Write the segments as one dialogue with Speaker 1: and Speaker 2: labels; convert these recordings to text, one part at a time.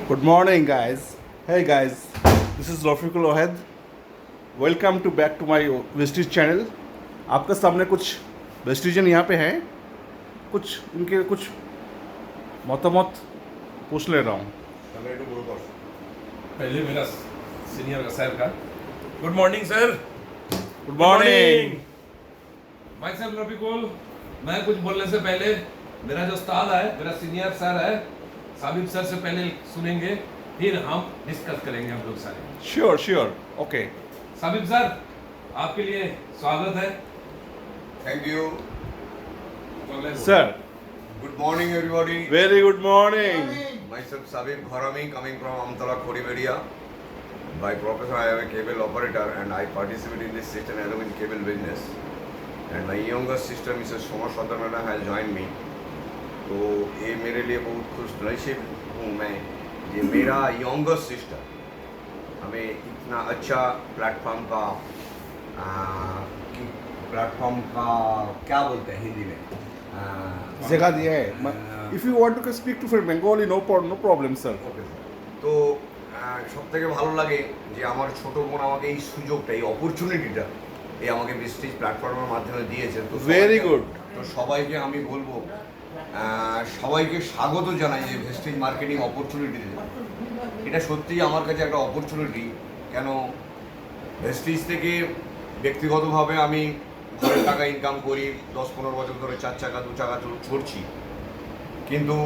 Speaker 1: Good morning, guys. Hey, guys. This is Rafiqul Ohed. Welcome to back to my Vestige channel. आपके सामने कुछ वेस्टिजन यहाँ पे हैं, कुछ इनके कुछ मतामत पूछ ले रहा हूँ।
Speaker 2: पहले मेरा सीनियर का सर का good morning sir.
Speaker 1: Good morning.
Speaker 2: My self Rafiqul. मैं कुछ बोलने से पहले मेरा जो उस्ताद है, मेरा सीनियर सर है, साबिब सर से पहले सुनेंगे, फिर हम डिस्कस करेंगे हम लोग सारे।
Speaker 1: Sure okay.
Speaker 2: साबिब सर, आपके लिए स्वागत है।
Speaker 3: Thank you.
Speaker 1: Sir,
Speaker 3: Good morning, everybody.
Speaker 1: Very good morning.
Speaker 3: Myself Sabib Gharami, coming from Amtala, Khoriberia. By profession, I am a cable operator and I participate in this system along with cable business. And my younger sister, Mrs. Soma Sardar Madam, has joined me. तो ये मेरे लिए बहुत खुश नसीब हूँ मैं कि मेरा यंगर सिस्टर हमें इतना अच्छा प्लेटफॉर्म का क्या बोलते हैं हिंदी में
Speaker 1: जगह दिया है। If you want to speak to Bengali, no problem, sir.
Speaker 3: তো সব থেকে ভালো লাগে যে আমার ছোট বোন আমাকে এই সুযোগটা, এই অপরচুনিটিটা এই আমাকে প্রেস্টিজ প্ল্যাটফর্মের মাধ্যমে দিয়েছে। তো
Speaker 1: ভেরি গুড।
Speaker 3: তো সবাইকে আমি বলবো, সবাইকে স্বাগত জানাই যে ভেস্টিজ মার্কেটিং অপরচুনিটিতে। এটা সত্যিই আমার কাছে একটা অপরচুনিটি। কেন, ভেস্টিজ থেকে ব্যক্তিগতভাবে আমি ঘরের টাকা ইনকাম করি, 10-15 বছর ধরে 4 চাকা 2 চাকা চড়ছি, কিন্তু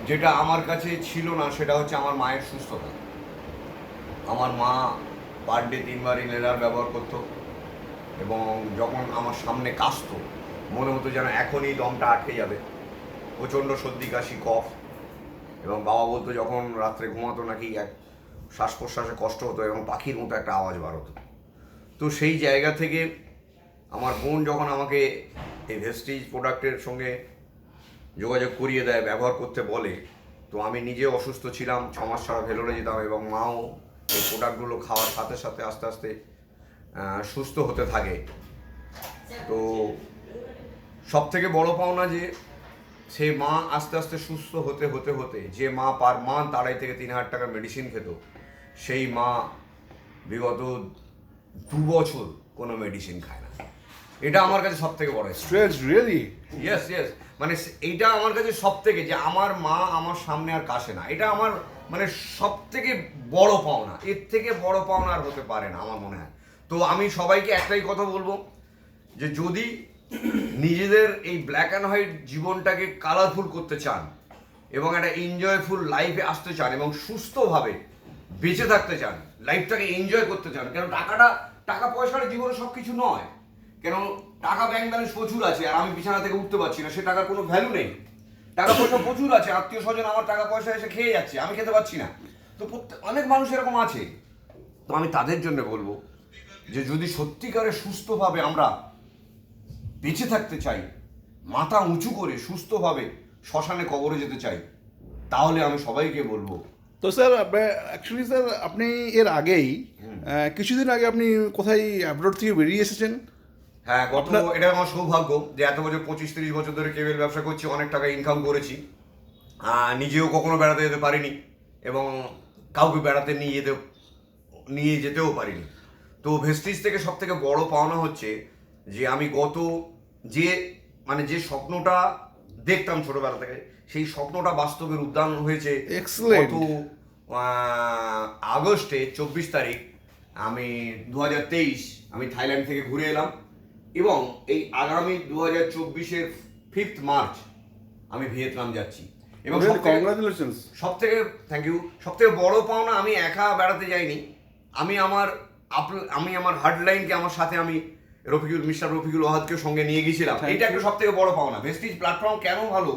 Speaker 3: যেটা আমার কাছে ছিল না সেটা হচ্ছে আমার মায়ের সুস্থতা। আমার মা পার ডে 3 বার ইনহেলার ব্যবহার করতো এবং যখন আমার সামনে কাশতো মনে হতো যেন এখনই দমটা আটকে যাবে। প্রচণ্ড সর্দি কাশি কফ, এবং বাবা বলতো যখন রাত্রে ঘুমাতো নাকি এক শ্বাস প্রশ্বাসে কষ্ট হতো এবং পাখির মতো একটা আওয়াজ বার হতো। তো সেই জায়গা থেকে আমার বোন যখন আমাকে এই ভেস্টিজ প্রোডাক্টের সঙ্গে যোগাযোগ করিয়ে দেয়, ব্যবহার করতে বলে, তো আমি নিজে অসুস্থ ছিলাম, 6 মাস ছাড়া ভেলোরে যেতাম এবং মাও এই প্রোডাক্টগুলো খাওয়ার সাথে সাথে আস্তে আস্তে সুস্থ হতে থাকে। তো সব থেকে বড় পাওনা যে সে মা আস্তে আস্তে সুস্থ হতে হতে হতে যে মা পার মান্থ 2.5 থেকে 3,000 টাকার মেডিসিন খেত, সেই মা বিগত 2 বছর কোনো মেডিসিন খায় না। এটা আমার কাছে সব থেকে বড়
Speaker 1: স্ট্রেস রিয়েলি।
Speaker 3: ইয়েস মানে এইটা আমার কাছে সব থেকে, যে আমার মা আমার সামনে আর কাশে না, এটা আমার মানে সব থেকে বড় পাওনা। এর থেকে বড় পাওনা আর হতে পারে না আমার মনে হয়। তো আমি সবাইকে একটাই কথা বলবো যে যদি নিজেদের এই ব্ল্যাক অ্যান্ড হোয়াইট জীবনটাকে কালারফুল করতে চান এবং একটা এনজয়ফুল লাইফে আসতে চান এবং সুস্থভাবে বেঁচে থাকতে চান, লাইফটাকে এনজয় করতে চান, কেন টাকা পয়সার জীবনে সব কিছু নয়। কেন, টাকা ব্যাংক ব্যালেন্স প্রচুর আছে আর আমি বিছানা থেকে উঠতে পারছি না, সে টাকার কোনো ভ্যালু নেই। টাকা পয়সা প্রচুর আছে, আত্মীয় স্বজন আমার টাকা পয়সা এসে খেয়ে যাচ্ছে, আমি খেতে পারছি না। তো অনেক মানুষ এরকম আছে। তো আমি তাদের জন্য বলবো যে যদি সত্যিকারে সুস্থভাবে আমরা বেঁচে থাকতে চাই, মাথা উঁচু করে সুস্থভাবে শ্মশানে কবরে যেতে চাই, তাহলে আমি সবাইকে বলবো।
Speaker 1: তো স্যার, অ্যাকচুয়ালি স্যার আপনি এর আগেই কিছুদিন আগে আপনি কোথায় অ্যাব্রড থেকে বেরিয়ে এসেছেন?
Speaker 3: হ্যাঁ, এটা আমার সৌভাগ্য যে এত বছর 25-30 বছর ধরে কেবল ব্যবসা করছি, অনেক টাকা ইনকাম করেছি, নিজেও কখনো বেড়াতে যেতে পারিনি এবং কাউকে বেড়াতে নিয়ে যেতেও পারিনি। তো ভেস্টিজ থেকে সব থেকে বড় পাওনা হচ্ছে যে আমি যে স্বপ্নটা দেখতাম ছোটবেলা থেকে, সেই স্বপ্নটা বাস্তবের উদ্যান হয়েছে। গত আগস্টে 24 তারিখ আমি 2023 আমি থাইল্যান্ড থেকে ঘুরে এলাম এবং এই আগামী 2024-এর 5 মার্চ আমি ভিয়েতনাম যাচ্ছি। এবং
Speaker 1: কংগ্রাচুলেশনস।
Speaker 3: Thank you. সব থেকে বড় পাওনা, আমি একা বেড়াতে যাইনি, আমি আমার হার্ডলাইনকে আমার সাথে আমি মিস্টার রফিকুল ওহাদকে সঙ্গে নিয়ে গিয়েছিলাম। এটা একটা সব থেকে বড় পাওনা। ভেস্টিজ প্ল্যাটফর্ম কেন ভালো,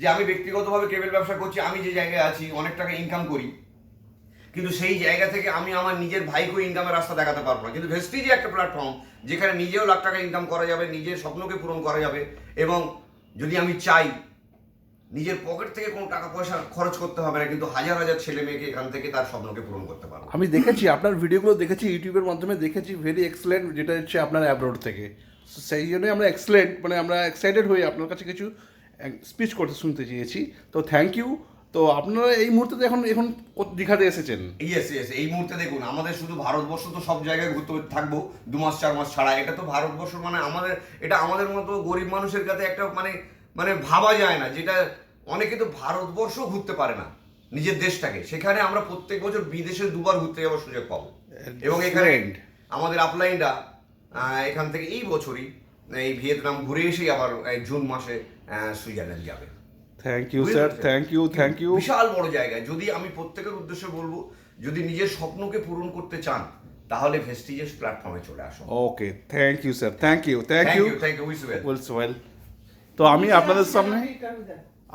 Speaker 3: যে আমি ব্যক্তিগতভাবে কেবল ব্যবসা করছি, আমি যে জায়গায় আছি অনেক টাকা ইনকাম করি কিন্তু সেই জায়গা থেকে আমি আমার নিজের ভাইকেও ইনকামের রাস্তা দেখাতে পারবো না। কিন্তু ভেস্টিজই একটা প্ল্যাটফর্ম যেখানে নিজেও লাখ টাকা ইনকাম করা যাবে, নিজের স্বপ্নকে পূরণ করা যাবে, এবং যদি আমি চাই নিজের পকেট থেকে কোনো টাকা পয়সা খরচ করতে হবে না, কিন্তু হাজার হাজার ছেলে মেয়েকে এখান থেকে তার স্বপ্নকে পূরণ করতে পারবো।
Speaker 1: আমি দেখেছি আপনার ভিডিওগুলো, দেখেছি ইউটিউবের মাধ্যমে, দেখেছি ভেরি এক্সেলেন্ট, যেটা হচ্ছে আপনার অ্যাব্রোড থেকে। সেই জন্যই আমরা এক্সেলেন্ট, মানে আমরা এক্সাইটেড হয়ে আপনার কাছে কিছু স্পিচ করতে শুনতে চেয়েছি। তো থ্যাংক ইউ। তো আপনারা এই মুহূর্তে এখন এখন দীঘাতে এসেছেন?
Speaker 3: ইয়েস ইয়েস, এই মুহূর্তে দেখুন আমাদের শুধু ভারতবর্ষ তো সব জায়গায় ঘুরতে থাকবো 2 মাস 4 মাস ছাড়া। এটা তো ভারতবর্ষ, মানে আমাদের, এটা আমাদের মতো গরিব মানুষের কাছে একটা মানে মানে ভাবা যায় না, যেটা অনেকে তো ভারতবর্ষ ঘুরতে পারে না নিজের দেশটাকে। সেখানে আমরা প্রত্যেক বছর বিদেশে 2 বার ঘুরতে যাওয়ার সুযোগ পাবো। এবং এখানে আমাদের আপলাইনরা এখান থেকে এই বছরই এই ভিয়েতনাম ঘুরে এসেই আবার জুন মাসে সুইজারল্যান্ড যাবে।
Speaker 1: Thank you sir, thank you.
Speaker 3: বিশাল বড় জায়গায়, যদি আমি প্রত্যেকের উদ্দেশ্যে বলবো, যদি নিজের স্বপ্নকে পূরণ করতে চান তাহলে ভেস্টিজেস প্ল্যাটফর্মে চলে আসুন।
Speaker 1: Okay, thank you sir, thank you.
Speaker 3: Wish well.
Speaker 1: Well. তো আমি আপনাদের সামনে,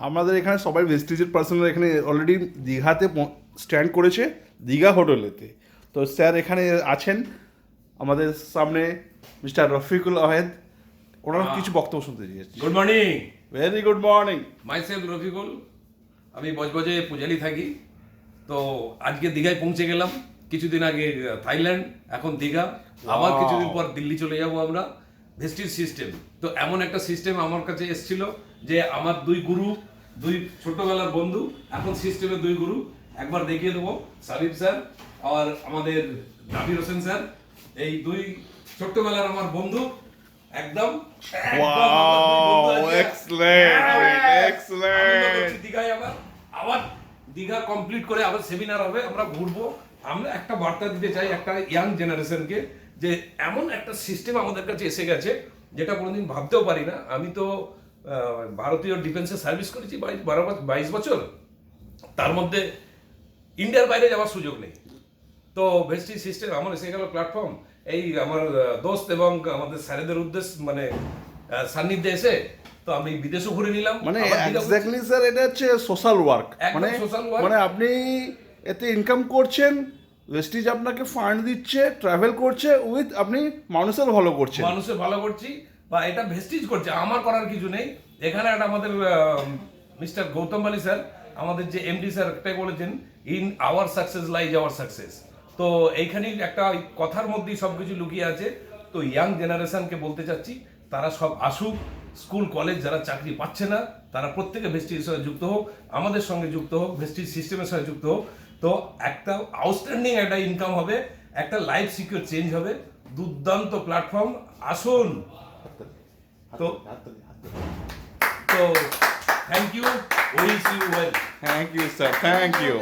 Speaker 1: আমাদের এখানে সবাই ভেস্টিজের পার্সোনাল এখানে অলরেডি দীঘাতে স্ট্যান্ড করেছে, দীঘা হোটেলেতে। তো স্যার এখানে আছেন আমাদের সামনে, মিস্টার রফিকুল আহমেদ। ওনার কিছু বক্তব্য শুনতে চেয়েছি।
Speaker 2: Good morning.
Speaker 1: Very good morning.
Speaker 2: Myself Rafiqul, আমি বজবজে পূজালি থাকি। তো আজকে দীঘায় পৌঁছে গেলাম, কিছুদিন আগে থাইল্যান্ড, এখন দীঘা, আবার কিছুদিন পর দিল্লি চলে যাব আমরা। ভেস্টিজ সিস্টেম তো এমন একটা সিস্টেম আমার কাছে এসেছিল যে আমার 2 গুরু, 2 ছোটবেলার বন্ধু, এখন সিস্টেমের 2 গুরু। একবার দেখিয়ে দেবো, সাবিব স্যার আর আমাদের নাবির হোসেন স্যার, এই 2 ছোট্টবেলার আমার বন্ধু। একদম দীঘায় আবার দীঘা কমপ্লিট করে আবার সেমিনার হবে, আমরা ঘুরবো। আমরা একটা বার্তা দিতে চাই একটা ইয়াং জেনারেশনকে, যে এমন একটা সিস্টেম আমাদের কাছে এসে গেছে যেটা কোনোদিন ভাবতেও পারি না। আমি তো ভারতীয় ডিফেন্সে সার্ভিস করেছি 22 বছর, তার মধ্যে ইন্ডিয়ার বাইরে যাওয়ার সুযোগ নেই। তো ভেস্টিজ সিস্টেম আমার এসে গেল প্ল্যাটফর্ম, এই আমার দোস্ত এবং আমাদের স্যারেদের উদ্দেশ্য মানে সান্নিধ্যে এসে তো আমি বিদেশও ঘুরে নিলাম।
Speaker 1: মানে এক্স্যাক্টলি স্যার, এটা হচ্ছে সোশ্যাল ওয়ার্ক। মানে আপনি এতে ইনকাম করছেন, ভেস্টিজ আপনাকে ফান্ড দিচ্ছে, ট্রাভেল করছে, উইথ আপনি মানুষের ভালো করছেন।
Speaker 2: মানুষের ভালো করছি, বা এটা ভেস্টিজ করছে, আমার করার কিছু নেই। এখানে একটা আমাদের মিস্টার গৌতম বালি স্যার, আমাদের যে এমডি স্যার, একটাই বলেছেন, in our success lies hour success. তো এইখানেই একটা কথার মধ্যেই সব কিছু লুকিয়ে আছে। তো ইয়াং জেনারেশনকে বলতে চাচ্ছি, তারা সব আসুক, স্কুল কলেজ যারা চাকরি পাচ্ছে না তারা প্রত্যেকে ভেস্টিজের সঙ্গে যুক্ত হোক, আমাদের সঙ্গে যুক্ত হোক, ভেস্টিজ সিস্টেমের সঙ্গে যুক্ত হোক। তো একটা আউটস্ট্যান্ডিং একটা ইনকাম হবে, একটা লাইফ সিকিউর চেঞ্জ হবে। দুর্দান্ত প্ল্যাটফর্ম, আসুন। তো thank you, wish you well.
Speaker 1: Thank you sir, thank you.